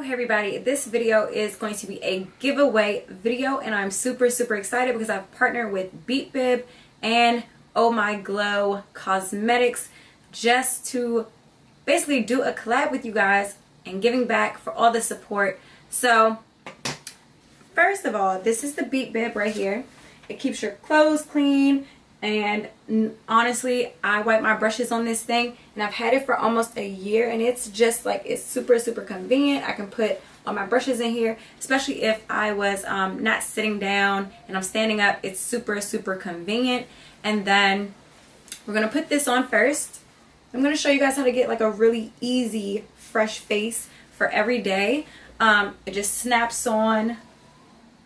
Hey everybody, this video is going to be a giveaway video and I'm super excited because I've partnered with Beatbib and Omglo Cosmetics just to basically do a collab with you guys and giving back for all the support. So first of all, this is the Beatbib right here. It keeps your clothes clean, and honestly, I wipe my brushes on this thing and I've had it for almost a year, and it's just like, it's super convenient. I can put all my brushes in here, especially if I was not sitting down and I'm standing up. It's super convenient. And then we're gonna put this on first. I'm gonna show you guys how to get like a really easy fresh face for every day. It just snaps on,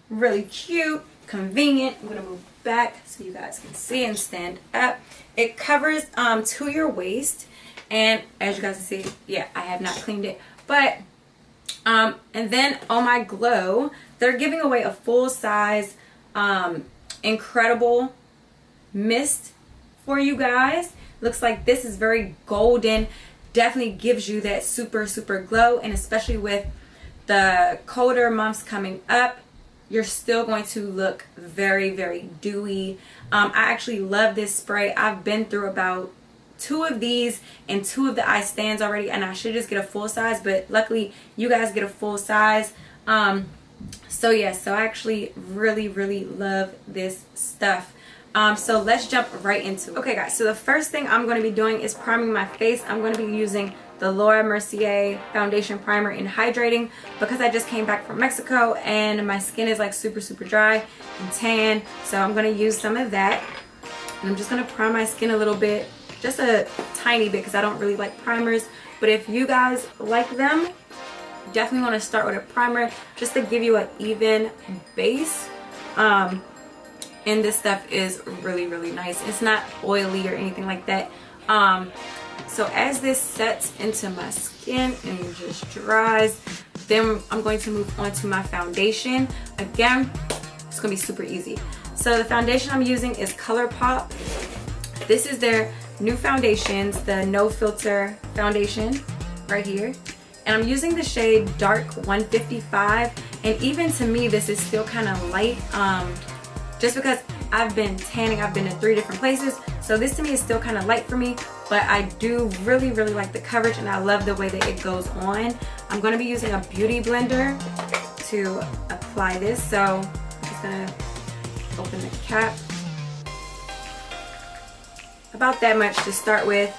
really cute, convenient. I'm gonna move back so you guys can see and stand up. It covers to your waist, and as you guys can see, yeah, I have not cleaned it. But and then Omglo, they're giving away a full size incredible mist for you guys. Looks like this is very golden, definitely gives you that super glow, and especially with the colder months coming up, you're still going to look very dewy. I actually love this spray. I've been through about 2 of these and 2 of the eye stands already, and I should just get a full size, but luckily you guys get a full size. So yeah, so I actually really love this stuff. So let's jump right into it. Okay guys, so the first thing I'm going to be doing is priming my face. I'm going to be using the Laura Mercier foundation primer in hydrating because I just came back from Mexico and my skin is like super dry and tan. So I'm going to use some of that, and I'm just going to prime my skin a little bit, just a tiny bit, because I don't really like primers. But if you guys like them, definitely want to start with a primer just to give you an even base. And this stuff is really nice. It's not oily or anything like that. So as this sets into my skin and just dries, then I'm going to move on to my foundation. Again, it's gonna be super easy. So the foundation I'm using is ColourPop. This is their new foundations, the no filter foundation right here. And I'm using the shade Dark 155. And even to me, this is still kind of light, just because I've been tanning. I've been in 3 different places. So this to me is still kind of light for me, but I do really like the coverage, and I love the way that it goes on. I'm going to be using a beauty blender to apply this. So I'm just going to open the cap. About that much to start with.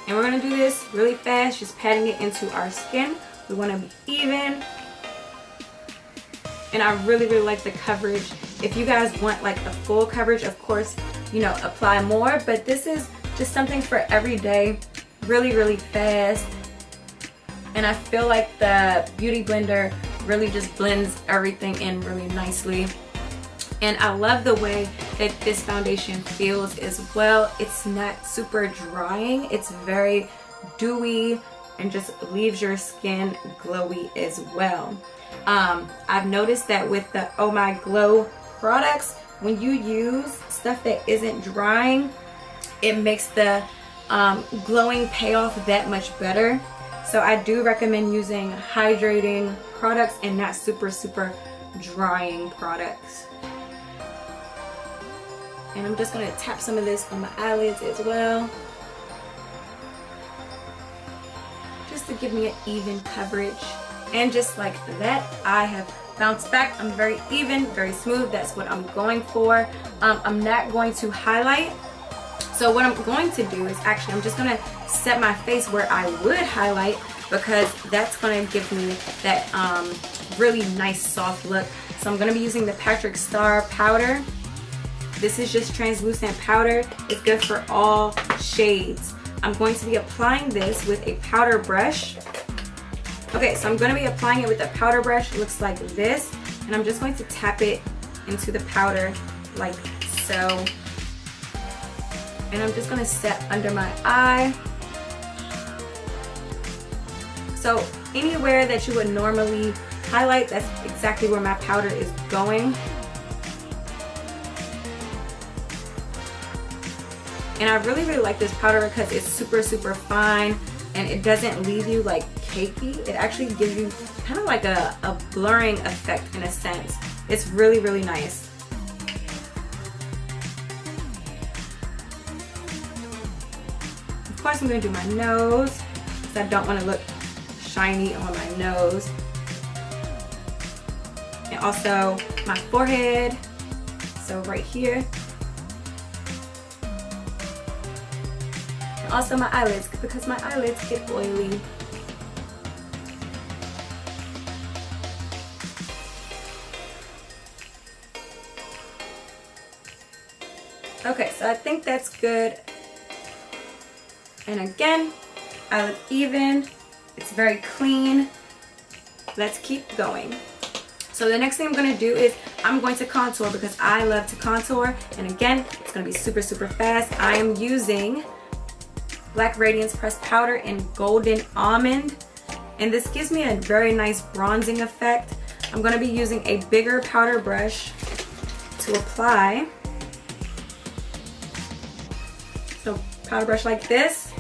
And we're going to do this really fast, just patting it into our skin. We want to be even. And I really like the coverage. If you guys want like the full coverage, of course, you know, apply more, but this is just something for every day, really fast. And I feel like the beauty blender really just blends everything in really nicely. And I love the way that this foundation feels as well. It's not super drying, it's very dewy and just leaves your skin glowy as well. I've noticed that with the Omglo products, when you use stuff that isn't drying, it makes the glowing payoff that much better. So I do recommend using hydrating products and not super drying products. And I'm just going to tap some of this on my eyelids as well, just to give me an even coverage. And just like that, I have bounced back. I'm very even, very smooth. That's what I'm going for. I'm not going to highlight. So what I'm going to do is actually, I'm just going to set my face where I would highlight, because that's going to give me that really nice soft look. So I'm going to be using the Patrick Star powder. This is just translucent powder. It's good for all shades. I'm going to be applying this with a powder brush. Okay, so I'm going to be applying it with a powder brush. It looks like this, and I'm just going to tap it into the powder like so. And I'm just going to set under my eye. So anywhere that you would normally highlight, that's exactly where my powder is going. And I really like this powder because it's super fine and it doesn't leave you like cakey. It actually gives you kind of like a blurring effect in a sense. It's really nice. Of course I'm going to do my nose because I don't want to look shiny on my nose. And also my forehead. So right here. And also my eyelids because my eyelids get oily. Okay, so I think that's good. And again, I look even. It's very clean. Let's keep going. So the next thing I'm going to do is I'm going to contour because I love to contour. And again, it's going to be super fast. I am using Black Radiance Pressed Powder in Golden Almond. And this gives me a very nice bronzing effect. I'm going to be using a bigger powder brush to apply. So powder brush like this,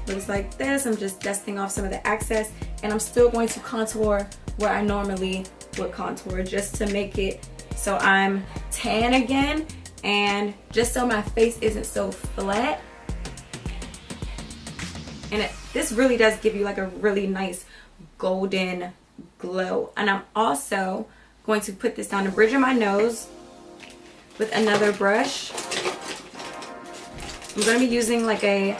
looks like this. I'm just dusting off some of the excess, and I'm still going to contour where I normally would contour just to make it so I'm tan again and just so my face isn't so flat. And this really does give you like a really nice golden glow. And I'm also going to put this down the bridge of my nose with another brush. I'm going to be using like a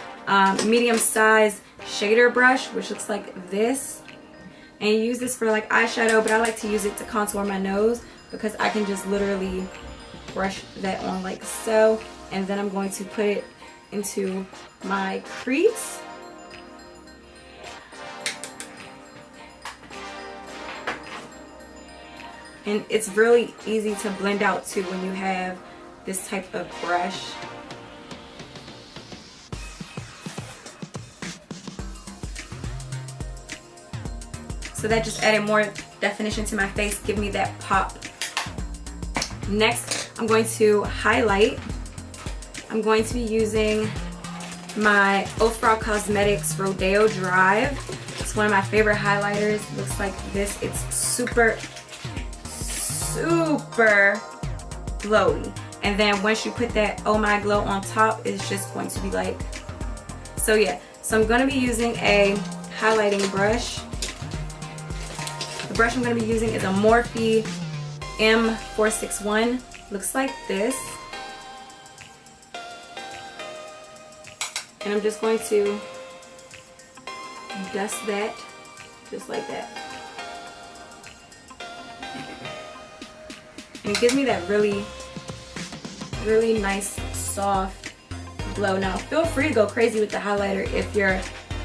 medium size shader brush, which looks like this. And you use this for like eyeshadow, but I like to use it to contour my nose because I can just literally brush that on like so. And then I'm going to put it into my crease. And it's really easy to blend out too when you have this type of brush. So that just added more definition to my face, give me that pop. Next, I'm going to highlight. I'm going to be using my Omglo Cosmetics Rodeo Drive. It's one of my favorite highlighters. It looks like this. It's super glowy. And then once you put that Oh My Glow on top, it's just going to be like, so yeah. So I'm going to be using a highlighting brush. The brush I'm going to be using is a Morphe M461. Looks like this. And I'm just going to dust that just like that. And it gives me that really nice soft glow. Now feel free to go crazy with the highlighter if you're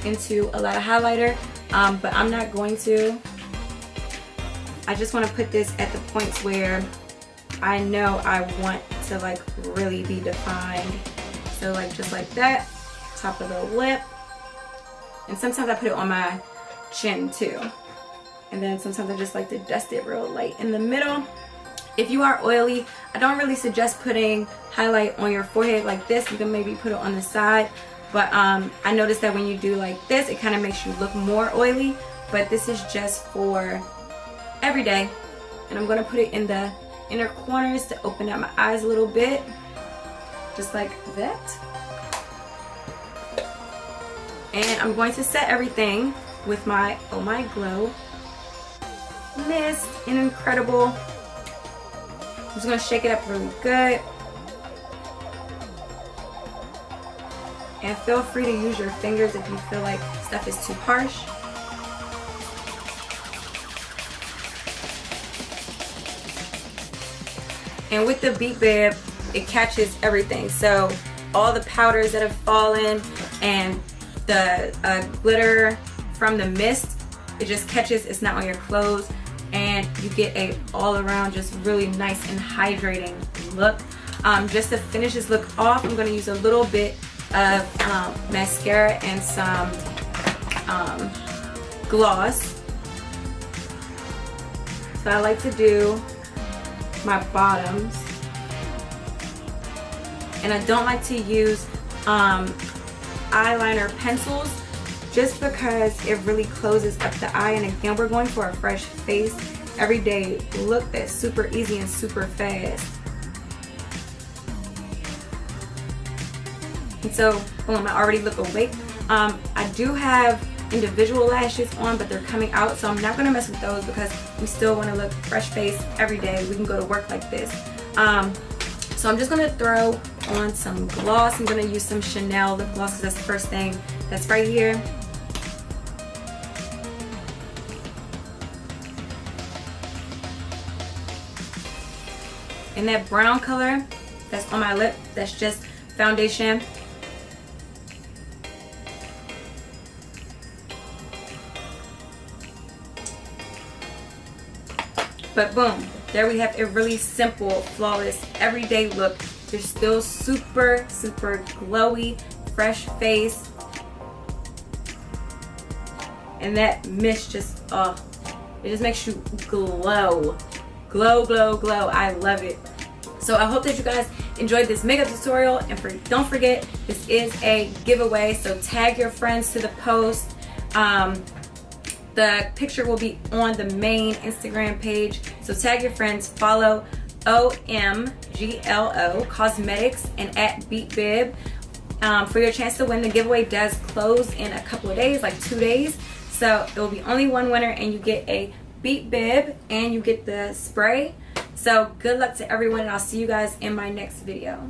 into a lot of highlighter, but I'm not going to. I just want to put this at the points where I know I want to like really be defined. So like just like that, top of the lip. And sometimes I put it on my chin too. And then sometimes I just like to dust it real light in the middle. If you are oily, I don't really suggest putting highlight on your forehead like this. You can maybe put it on the side. But I noticed that when you do like this, it kind of makes you look more oily. But this is just for every day. And I'm going to put it in the inner corners to open up my eyes a little bit. Just like that. And I'm going to set everything with my Oh My Glow Mist in Incredible. I'm just going to shake it up really good. And feel free to use your fingers if you feel like stuff is too harsh. And with the Beatbib, it catches everything. So all the powders that have fallen and the glitter from the mist, it just catches, it's not on your clothes. And you get a all around just really nice and hydrating look. Just to finish this look off, I'm going to use a little bit of mascara and some gloss. So I like to do my bottoms. And I don't like to use eyeliner pencils, just because it really closes up the eye. And again, we're going for a fresh face everyday look that's super easy and super fast. And so, boom, I already look awake. I do have individual lashes on, but they're coming out, so I'm not gonna mess with those because we still want to look fresh face every day. We can go to work like this. So I'm just gonna throw on some gloss. I'm gonna use some Chanel lip gloss because that's the first thing that's right here. And that brown color that's on my lip, that's just foundation. But boom, there we have a really simple, flawless, everyday look. You're still super, super glowy, fresh face. And that mist just, it just makes you glow. Glow, glow, glow. I love it. So I hope that you guys enjoyed this makeup tutorial. And don't forget, this is a giveaway. So tag your friends to the post. The picture will be on the main Instagram page. So tag your friends, follow Omglo Cosmetics and at Beatbib for your chance to win. The giveaway does close in a couple of days, like 2 days. So it will be only one winner, and you get a Beatbib and you get the spray. So good luck to everyone, and I'll see you guys in my next video.